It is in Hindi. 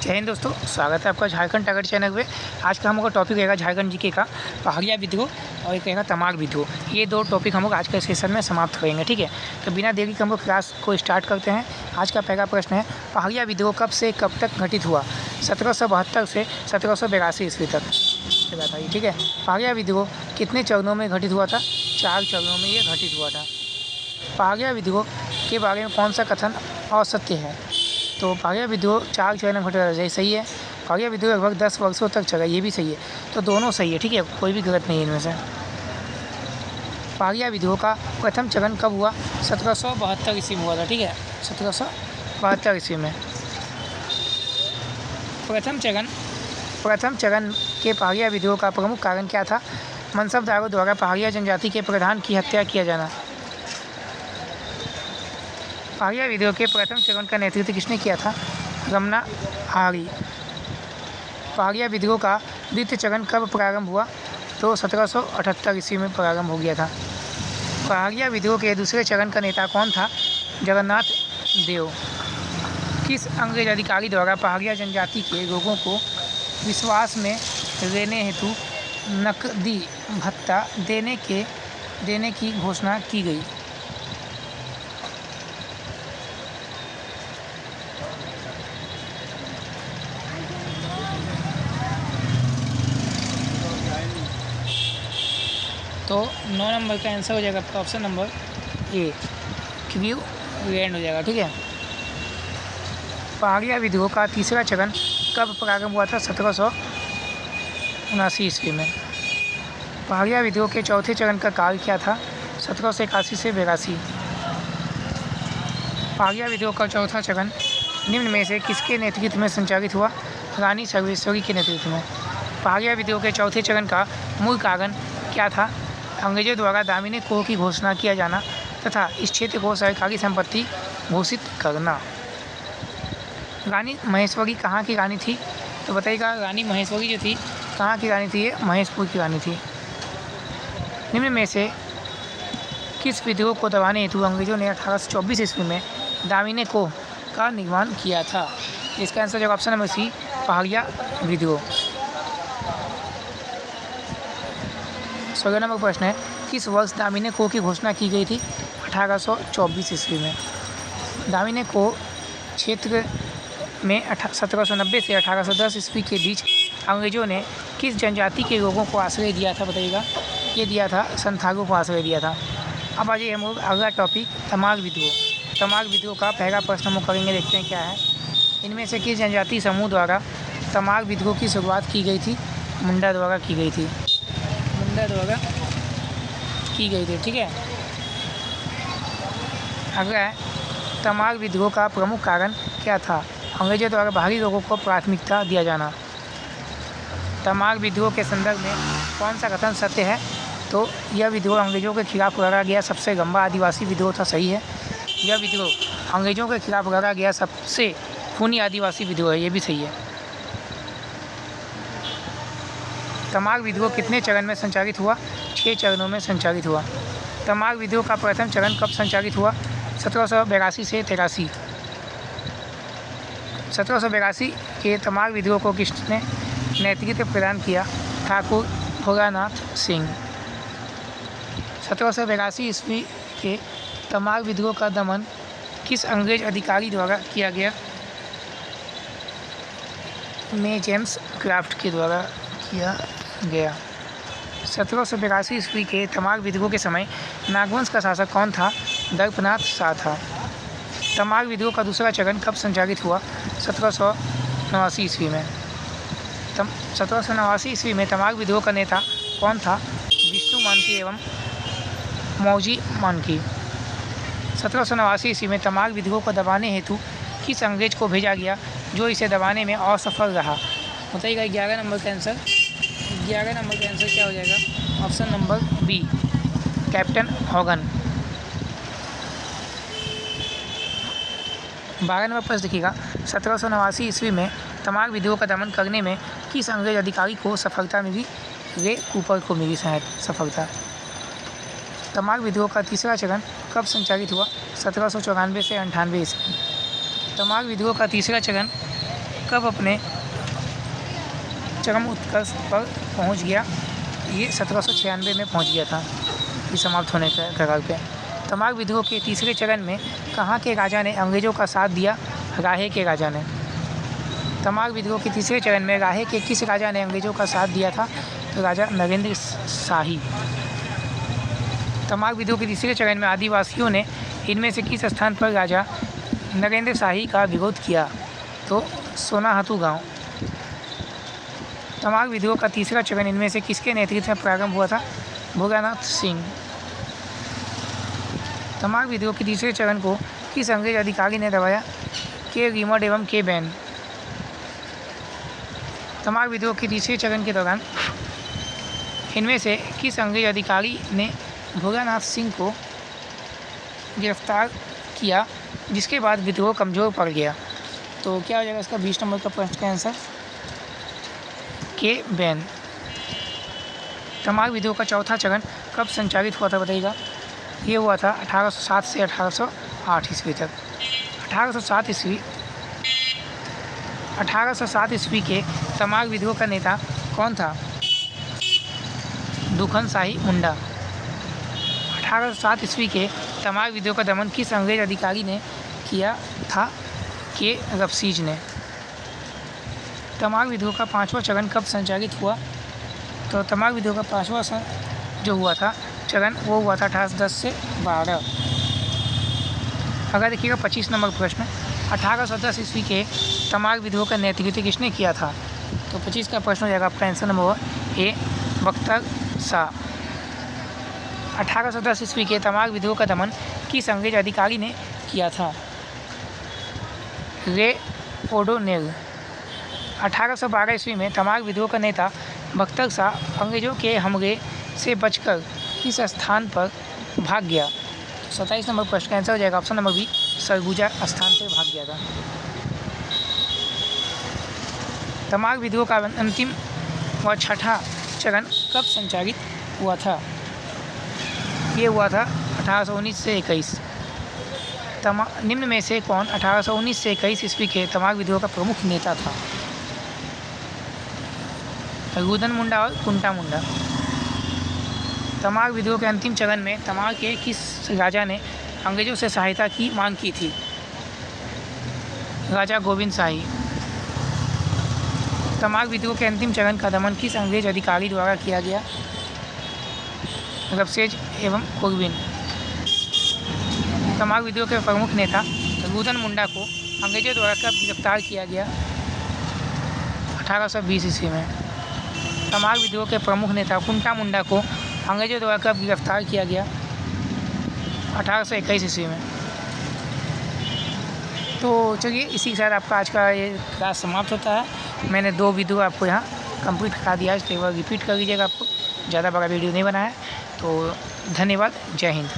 जय हिंद दोस्तों, स्वागत है आपका झारखंड टाइगर चैनल पे। आज का हम लोग का टॉपिक रहेगा झारखंड जीके का पहाड़िया विद्रोह और एक रहेगा तमाग विद्रोह। ये दो टॉपिक हम लोग आज के सेशन में समाप्त करेंगे, ठीक है। तो बिना देरी के हम लोग क्लास को स्टार्ट करते हैं। आज का पहला प्रश्न है, पहाड़िया विद्रोह कब से कब तक घटित हुआ? 1772 से 1782 ईस्वी तक बताइए, ठीक है। पहाड़िया विद्रोह कितने चरणों में घटित हुआ था? 4 चरणों में ये घटित हुआ था। पहाड़िया विद्रोह के बारे में कौन सा कथन असत्य है? तो पहाड़िया विद्रोह 4 चरण में घटा जाए, सही है। पहाड़िया विद्रोह लगभग 10 वर्षों तक चला, ये भी सही है। तो दोनों सही है, ठीक है, कोई भी गलत नहीं है इनमें से। पहाड़िया विद्रोह का प्रथम चरण कब हुआ? 1772 ईस्वी में हुआ था, ठीक है। 1772 ईस्वी में प्रथम चरण के पहाड़िया विद्रोह का प्रमुख कारण क्या था? मनसबदारों द्वारा पहाड़िया जनजाति के प्रधान की हत्या किया जाना। पहाड़िया विद्रोह के प्रथम चरण का नेतृत्व किसने किया था? रमना आरी। पहाड़िया विद्रोह का द्वितीय चरण कब प्रारंभ हुआ? तो 1778 ईस्वी में प्रारंभ हो गया था। पहाड़िया विद्रोह के दूसरे चरण का नेता कौन था? जगन्नाथ देव। किस अंग्रेज अधिकारी द्वारा पहाड़िया जनजाति के लोगों को विश्वास में रहने हेतु नकदी भत्ता देने की घोषणा की गई? तो 9 नंबर का आंसर हो जाएगा आपका option number A, Q land हो जाएगा, ठीक है। पहाड़िया विद्रोह का तीसरा चरण कब प्रारंभ हुआ था? 1779 ईस्वी में। पहाड़िया विद्रोह के चौथे चरण का काल क्या था? 1781 से 82। पहाड़िया विद्रोह का चौथा चरण निम्न में से किसके नेतृत्व में संचालित हुआ? रानी सर्वेश्वरी के नेतृत्व में। पहाड़िया विद्रोह के चौथे चरण का मूल कारण क्या था? अंग्रेजों द्वारा दामिनी कोह की घोषणा किया जाना तथा इस क्षेत्र को सरकारी संपत्ति घोषित करना। रानी महेश्वरी कहाँ की रानी थी? तो बताइएगा, रानी महेश्वरी जो थी कहाँ की रानी थी? ये महेशपुर की रानी थी। निम्न में से किस विद्रोह को दबाने हेतु अंग्रेजों ने 1824 ईस्वी में दामिनी कोह का निर्माण किया था? इसका आंसर जो ऑप्शन नंबर सी, पहाड़िया विद्रोह। 16 नंबर प्रश्न है, किस वर्ष दामिनी कोह की घोषणा की गई थी? 1824 ईस्वी में। दामिनी कोह क्षेत्र में 1790 से 1810 ईस्वी के बीच अंग्रेजों ने किस जनजाति के लोगों को आश्रय दिया था? बताइएगा, ये दिया था संथालों को आश्रय दिया था। अब आइए हम लोग अगला टॉपिक, तमाग विद्रोह। तमाग विद्रोह का पहला प्रश्न हम करेंगे, देखते हैं क्या है। इनमें से किस जनजाति समूह द्वारा तमाग विद्रोह की शुरुआत की गई थी? मुंडा द्वारा की गई थी। मुंडा द्वारा की गई थी, ठीक है। अगला है, तमाग विद्रोह का प्रमुख कारण क्या था? अंग्रेजों द्वारा बाहरी लोगों को प्राथमिकता दिया जाना। तमाग विद्रोह के संदर्भ में कौन सा कथन सत्य है? तो यह विद्रोह अंग्रेजों के खिलाफ लड़ा गया सबसे लंबा आदिवासी विद्रोह था, सही है। यह विद्रोह अंग्रेजों के खिलाफ लड़ा गया सबसे खूनी आदिवासी विद्रोह है, ये भी सही है। तमाग विद्रोह कितने चरण में संचालित हुआ? 6 चरणों में संचालित हुआ। तमाग विद्रोह का प्रथम चरण कब संचालित हुआ? 1782 से 83। 1782 के तमाग विद्रोह को किसने नेतृत्व प्रदान किया? ठाकुर भोलानाथ सिंह। 1782 ईस्वी के तमाग विद्रोह का दमन किस अंग्रेज अधिकारी द्वारा किया गया? में जेम्स क्राफ्ट के द्वारा किया गया। 1782 ईस्वी के तमाग विद्रोह के समय नागवंश का शासक कौन था? दर्पनाथ शाह था। तमाग विद्रोह का दूसरा चरण कब संचालित हुआ? 1789 ईस्वी में। 1789 ईस्वी में तमाग विद्रोह का नेता कौन था? विष्णु मानकी एवं मौजी मानकी। 1789 ईस्वी में तमाग विद्रोह को दबाने हेतु किस अंग्रेज को भेजा गया जो इसे दबाने में असफल रहा? बताइएगा 11 नंबर का आंसर। 11 नंबर का आंसर क्या हो जाएगा? Option number B, captain Hogan. 12 नंबर प्रश्न देखिएगा, 1789 ईस्वी में तमाग विद्रोह का दमन करने में किस अंग्रेज अधिकारी को सफलता मिली? रे कूपर को मिली शायद सफलता। तमाग विद्रोह का तीसरा चरण कब संचालित हुआ? 1794 से 98 ईस्वी। तमाग विद्रोह का तीसरा चरण कब अपने चरम उत्कर्ष पर पहुंच गया? ये 1796 में पहुंच गया था, ये समाप्त होने के कगार पे। तमाग विद्रोह के तीसरे चरण में कहाँ के राजा ने अंग्रेज़ों का साथ दिया? राहे के राजा ने। तमाग विद्रोह के तीसरे चरण में राहे के किस राजा ने अंग्रेज़ों का साथ दिया था? तो राजा नरेंद्र शाही। तमाग विद्रोह के तीसरे चरण में आदिवासियों ने इनमें से किस स्थान पर राजा नरेंद्र शाही का विरोध किया? तो सोनाहातू गांव। तमाग विद्रोह का तीसरा चरण इनमें से किसके नेतृत्व में प्रारंभ हुआ था? भोगानाथ सिंह। तमाग विद्रोह के तीसरे चरण को किस अंग्रेज अधिकारी ने दबाया? के रिमर्ड एवं के बैन। तमाग विद्रोह के तीसरे चरण के दौरान इनमें से किस अंग्रेज अधिकारी ने भोगानाथ सिंह को गिरफ्तार किया, जिसके बाद विद्रोह कमज़ोर पड़ गया? तो क्या हो जाएगा इसका 20 नंबर का प्रश्न का आंसर? के बैन। तमाग विद्रोह का चौथा चरण कब संचालित हुआ था बताइएगा? ये हुआ था 1807 से 1808 ईस्वी तक। 1807 ईस्वी के तमाग विद्रोह का नेता कौन था? दुखन शाही मुंडा। 1807 ईस्वी के तमाग विद्रोह का दमन किस अंग्रेज अधिकारी ने किया था? के रफसीज ने। तमाग विद्रोह का पाँचवा चरण कब संचालित हुआ? तो तमाग विद्रोह का पाँचवा जो हुआ था चरण वो हुआ था 1810 से 12। अगर देखिएगा 25 नंबर प्रश्न, 1810 ईस्वी के तमाग विद्रोह का नेतृत्व किसने किया था? तो 25 का प्रश्न हो जाएगा आपका आंसर नंबर ए, बख्तर शाह। 1810 ईस्वी के तमाग विद्रोह का दमन किस अंग्रेज अधिकारी ने किया था? रे ओडोनेल। 1812 ईस्वी में तमाग विद्रोह का नेता बख्तर शाह अंग्रेजों के हमले से बचकर किस स्थान पर भाग गया? 27 नंबर प्रश्न का आंसर हो जाएगा ऑप्शन नंबर बी, सरगुजा स्थान पर भाग गया था। तमाग विद्रोह का अंतिम व छठा चरण कब संचालित हुआ था? ये हुआ था 1819 से 21। निम्न में से कौन 1819 से 21 ईस्वी के तमाग विद्रोह का प्रमुख नेता था? रुदन मुंडा और कुंटा मुंडा। तमाग विद्रोह के अंतिम चरण में तमाग के किस राजा ने अंग्रेजों से सहायता की मांग की थी? राजा गोविंद शाही। तमाग विद्रोह के अंतिम चरण का दमन किस अंग्रेज अधिकारी द्वारा किया गया? रफसेज एवं कुर्बिन। तमाग विद्रोह के प्रमुख नेता रुदन मुंडा को अंग्रेजों द्वारा कब गिरफ्तार किया गया? 1820 ईस्वी में। तमाग विद्रोह के प्रमुख नेता कुंटा मुंडा को अंग्रेजों द्वारा कब गिरफ्तार किया गया? 1821 ईस्वी में। तो चलिए इसी के साथ आपका आज का ये क्लास समाप्त होता है। मैंने 2 वीडियो आपको यहाँ कंप्लीट करा दिया है, तो एक बार रिपीट कर लीजिएगा, आपको ज़्यादा बड़ा वीडियो नहीं बनाया है। तो धन्यवाद, जय हिंद।